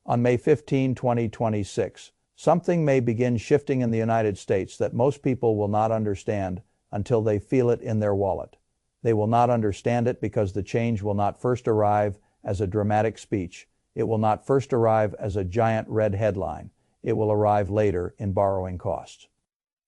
On May 15, 2026, something may begin shifting in the United States that most people will not understand until they feel it in their wallet. They will not understand it because the change will not first arrive as a dramatic speech. It will not first arrive as a giant red headline. It will arrive later in borrowing costs.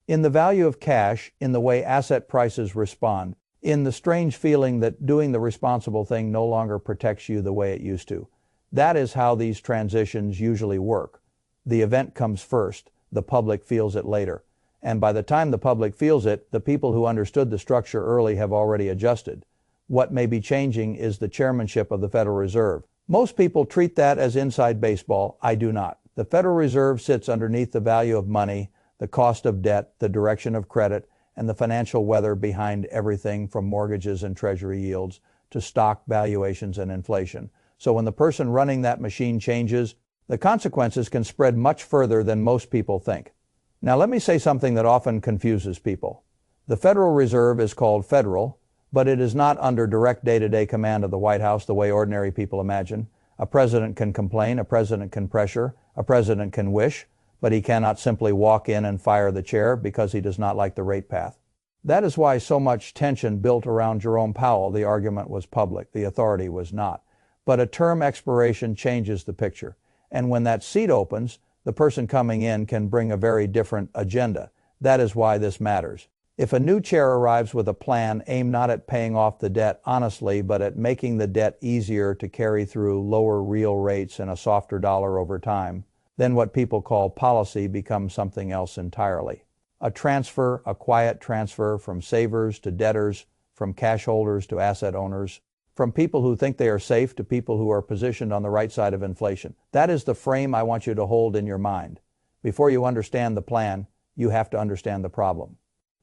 In the value of cash, in the way asset prices respond, in the strange feeling that doing the responsible thing no longer protects you the way it used to. That is how these transitions usually work. The event comes first, the public feels it later. And by the time the public feels it, the people who understood the structure early have already adjusted. What may be changing is the chairmanship of the Federal Reserve. Most people treat that as inside baseball. I do not. The Federal Reserve sits underneath the value of money, the cost of debt, the direction of credit, and the financial weather behind everything from mortgages and treasury yields to stock valuations and inflation. So when the person running that machine changes, the consequences can spread much further than most people think. Now let me say something that often confuses people. The Federal Reserve is called federal, but it is not under direct day-to-day command of the White House the way ordinary people imagine. A president can complain, a president can pressure, a president can wish, but he cannot simply walk in and fire the chair because he does not like the rate path. That is why so much tension built around Jerome Powell. The argument was public, the authority was not. But a term expiration changes the picture. And when that seat opens, the person coming in can bring a very different agenda. That is why this matters. If a new chair arrives with a plan aimed not at paying off the debt honestly, but at making the debt easier to carry through lower real rates and a softer dollar over time, then what people call policy becomes something else entirely. A transfer, a quiet transfer from savers to debtors, from cash holders to asset owners, from people who think they are safe to people who are positioned on the right side of inflation. That is the frame I want you to hold in your mind. Before you understand the plan, you have to understand the problem.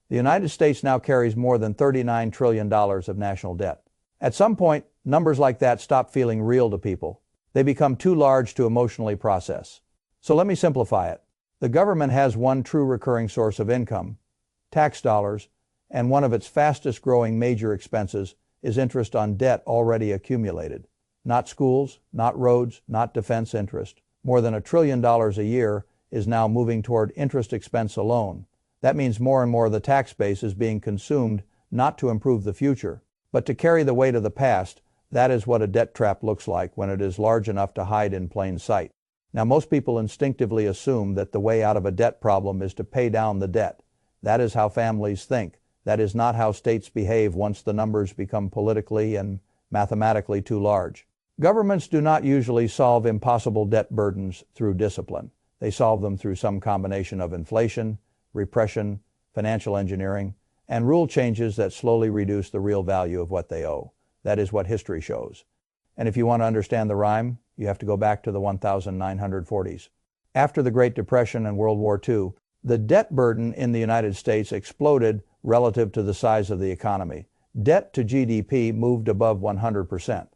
The United States now carries more than $39 trillion of national debt. At some point, numbers like that stop feeling real to people. They become too large to emotionally process. So let me simplify it. The government has one true recurring source of income, tax dollars, and one of its fastest growing major expenses is interest on debt already accumulated. Not schools, not roads, not defense interest. More than $1 trillion a year is now moving toward interest expense alone. That means more and more of the tax base is being consumed not to improve the future, but to carry the weight of the past. That is what a debt trap looks like when it is large enough to hide in plain sight. Now, most people instinctively assume that the way out of a debt problem is to pay down the debt. That is how families think. That is not how states behave once the numbers become politically and mathematically too large. Governments do not usually solve impossible debt burdens through discipline. They solve them through some combination of inflation, repression, financial engineering, and rule changes that slowly reduce the real value of what they owe. That is what history shows. And if you want to understand the rhyme, you have to go back to the 1940s. After the Great Depression and World War II, the debt burden in the United States exploded relative to the size of the economy. Debt to GDP moved above 100%.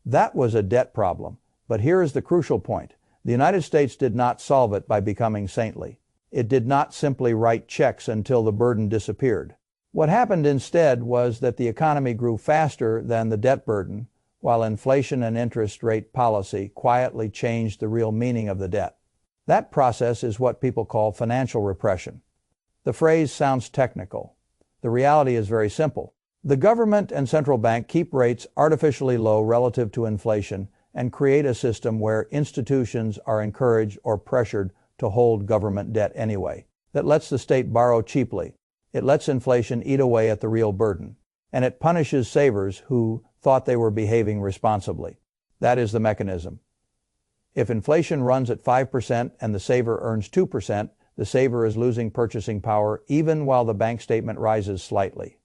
That was a debt problem. But here is the crucial point. The United States did not solve it by becoming saintly. It did not simply write checks until the burden disappeared. What happened instead was that the economy grew faster than the debt burden, while inflation and interest rate policy quietly changed the real meaning of the debt. That process is what people call financial repression. The phrase sounds technical. The reality is very simple. The government and central bank keep rates artificially low relative to inflation and create a system where institutions are encouraged or pressured to hold government debt anyway. That lets the state borrow cheaply. It lets inflation eat away at the real burden. And it punishes savers who thought they were behaving responsibly. That is the mechanism. If inflation runs at 5% and the saver earns 2%, the saver is losing purchasing power even while the bank statement rises slightly.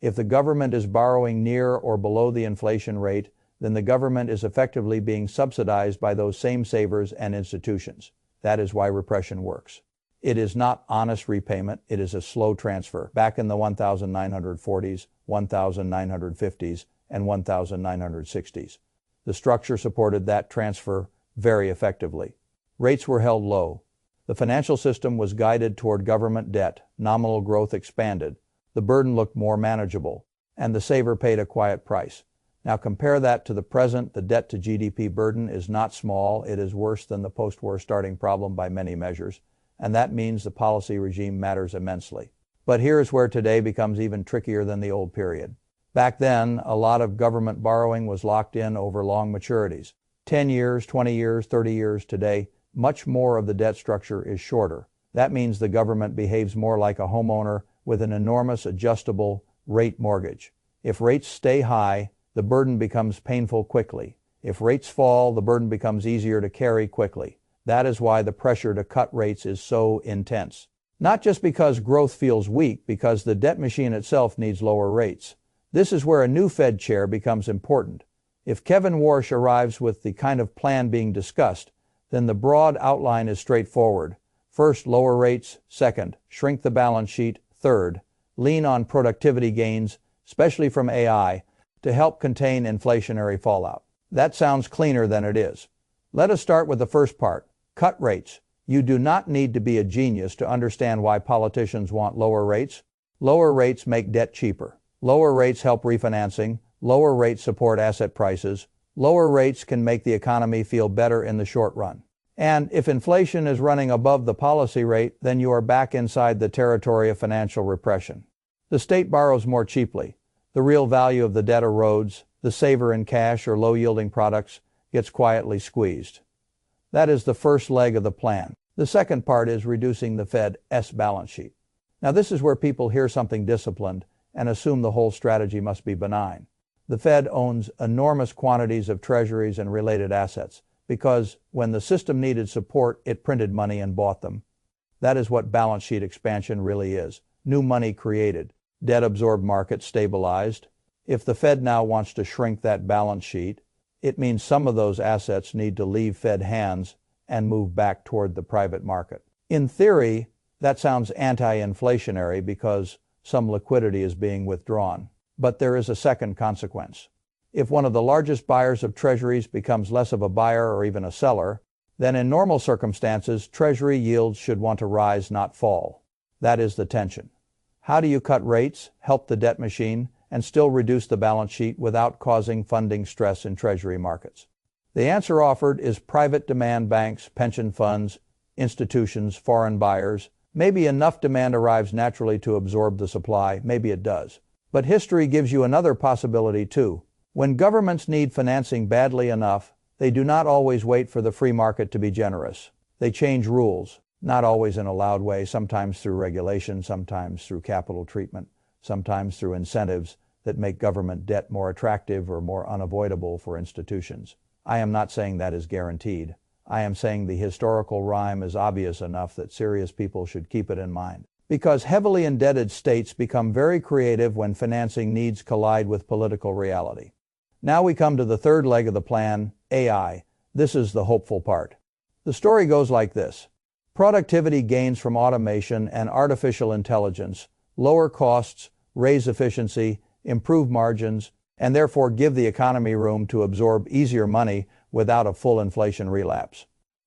If the government is borrowing near or below the inflation rate, then the government is effectively being subsidized by those same savers and institutions. That is why repression works. It is not honest repayment, it is a slow transfer. Back in the 1940s, 1950s, and 1960s. The structure supported that transfer very effectively. Rates were held low. The financial system was guided toward government debt. Nominal growth expanded. The burden looked more manageable, and the saver paid a quiet price. Now compare that to the present. The debt to GDP burden is not small. It is worse than the post-war starting problem by many measures, and that means the policy regime matters immensely. But here's where today becomes even trickier than the old period. Back then, a lot of government borrowing was locked in over long maturities. 10 years, 20 years, 30 years. Today, much more of the debt structure is shorter. That means the government behaves more like a homeowner with an enormous adjustable rate mortgage. If rates stay high, the burden becomes painful quickly. If rates fall, the burden becomes easier to carry quickly. That is why the pressure to cut rates is so intense. Not just because growth feels weak, because the debt machine itself needs lower rates. This is where a new Fed chair becomes important. If Kevin Warsh arrives with the kind of plan being discussed, then the broad outline is straightforward. First, lower rates. Second, shrink the balance sheet. Third, lean on productivity gains, especially from AI, to help contain inflationary fallout. That sounds cleaner than it is. Let us start with the first part. Cut rates. You do not need to be a genius to understand why politicians want lower rates. Lower rates make debt cheaper. Lower rates help refinancing. Lower rates support asset prices. Lower rates can make the economy feel better in the short run. And if inflation is running above the policy rate, then you are back inside the territory of financial repression. The state borrows more cheaply. The real value of the debt erodes. The saver in cash or low-yielding products gets quietly squeezed. That is the first leg of the plan. The second part is reducing the Fed's balance sheet. Now this is where people hear something disciplined and assume the whole strategy must be benign. The Fed owns enormous quantities of treasuries and related assets because when the system needed support, it printed money and bought them. That is what balance sheet expansion really is. New money created. Debt-absorbed markets stabilized. If the Fed now wants to shrink that balance sheet, it means some of those assets need to leave Fed hands and move back toward the private market. In theory, that sounds anti-inflationary because some liquidity is being withdrawn. But there is a second consequence. If one of the largest buyers of treasuries becomes less of a buyer or even a seller, then in normal circumstances, treasury yields should want to rise, not fall. That is the tension. How do you cut rates, help the debt machine, and still reduce the balance sheet without causing funding stress in treasury markets? The answer offered is private demand banks, pension funds, institutions, foreign buyers. Maybe enough demand arrives naturally to absorb the supply. Maybe it does. But history gives you another possibility too. When governments need financing badly enough, they do not always wait for the free market to be generous. They change rules, not always in a loud way, sometimes through regulation, sometimes through capital treatment, sometimes through incentives that make government debt more attractive or more unavoidable for institutions. I am not saying that is guaranteed. I am saying the historical rhyme is obvious enough that serious people should keep it in mind. Because heavily indebted states become very creative when financing needs collide with political reality. Now we come to the third leg of the plan, AI. This is the hopeful part. The story goes like this. Productivity gains from automation and artificial intelligence lower costs, raise efficiency, improve margins, and therefore give the economy room to absorb easier money without a full inflation relapse.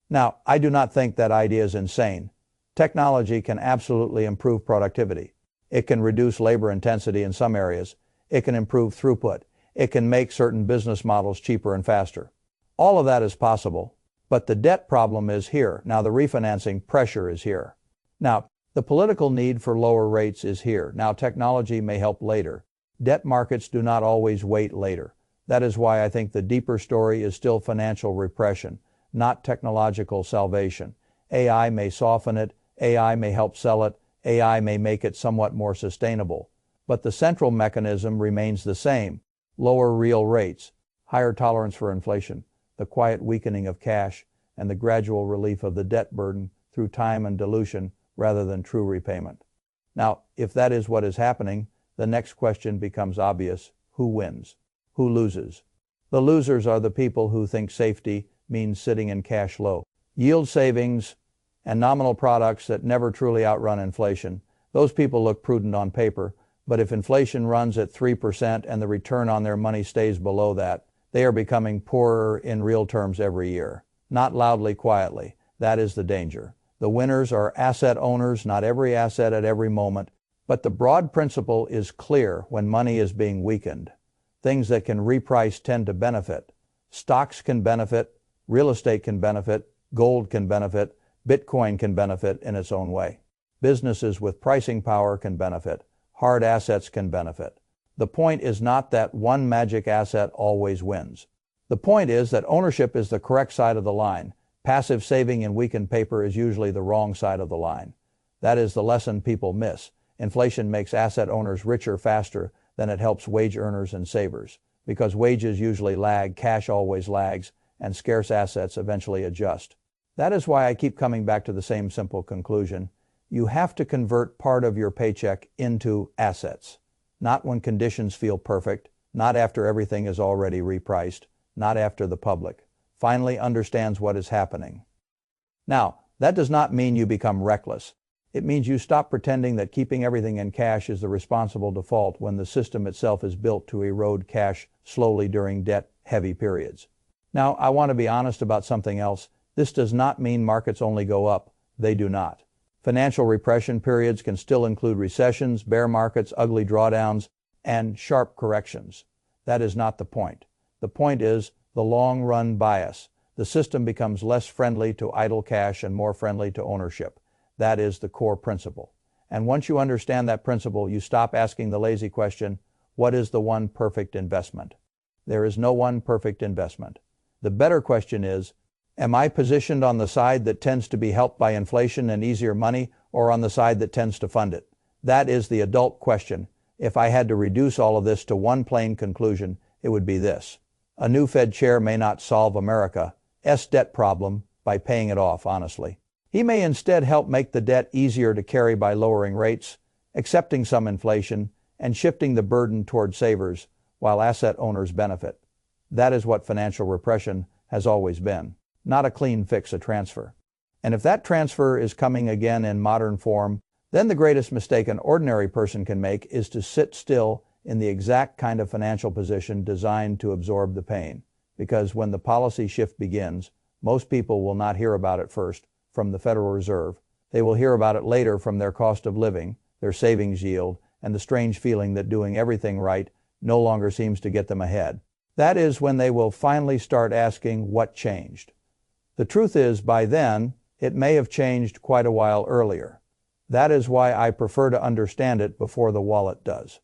Now, I do not think that idea is insane. Technology can absolutely improve productivity. It can reduce labor intensity in some areas. It can improve throughput. It can make certain business models cheaper and faster. All of that is possible, but the debt problem is here. Now the refinancing pressure is here. Now, the political need for lower rates is here. Now technology may help later. Debt markets do not always wait later. That is why I think the deeper story is still financial repression, not technological salvation. AI may soften it. AI may help sell it. AI may make it somewhat more sustainable. But the central mechanism remains the same. Lower real rates, higher tolerance for inflation, the quiet weakening of cash, and the gradual relief of the debt burden through time and dilution rather than true repayment. Now, if that is what is happening, the next question becomes obvious. Who wins? Who loses? The losers are the people who think safety means sitting in cash low. Yield savings and nominal products that never truly outrun inflation. Those people look prudent on paper, but if inflation runs at 3% and the return on their money stays below that, they are becoming poorer in real terms every year. Not loudly, quietly. That is the danger. The winners are asset owners, not every asset at every moment, but the broad principle is clear when money is being weakened. Things that can reprice tend to benefit. Stocks can benefit, real estate can benefit, gold can benefit, Bitcoin can benefit in its own way. Businesses with pricing power can benefit. Hard assets can benefit. The point is not that one magic asset always wins. The point is that ownership is the correct side of the line. Passive saving in weakened paper is usually the wrong side of the line. That is the lesson people miss. Inflation makes asset owners richer faster than it helps wage earners and savers. Because wages usually lag, cash always lags, and scarce assets eventually adjust. That is why I keep coming back to the same simple conclusion. You have to convert part of your paycheck into assets. Not when conditions feel perfect, not after everything is already repriced, not after the public finally understands what is happening. Now, that does not mean you become reckless. It means you stop pretending that keeping everything in cash is the responsible default when the system itself is built to erode cash slowly during debt-heavy periods. Now, I want to be honest about something else. This does not mean markets only go up. They do not. Financial repression periods can still include recessions, bear markets, ugly drawdowns, and sharp corrections. That is not the point. The point is the long-run bias. The system becomes less friendly to idle cash and more friendly to ownership. That is the core principle. And once you understand that principle, you stop asking the lazy question, what is the one perfect investment? There is no one perfect investment. The better question is, am I positioned on the side that tends to be helped by inflation and easier money, or on the side that tends to fund it? That is the adult question. If I had to reduce all of this to one plain conclusion, it would be this. A new Fed chair may not solve America's debt problem by paying it off honestly. He may instead help make the debt easier to carry by lowering rates, accepting some inflation, and shifting the burden toward savers while asset owners benefit. That is what financial repression has always been. Not a clean fix, a transfer. And if that transfer is coming again in modern form, then the greatest mistake an ordinary person can make is to sit still in the exact kind of financial position designed to absorb the pain. Because when the policy shift begins, most people will not hear about it first from the Federal Reserve. They will hear about it later from their cost of living, their savings yield, and the strange feeling that doing everything right no longer seems to get them ahead. That is when they will finally start asking what changed. The truth is, by then, it may have changed quite a while earlier. That is why I prefer to understand it before the wallet does.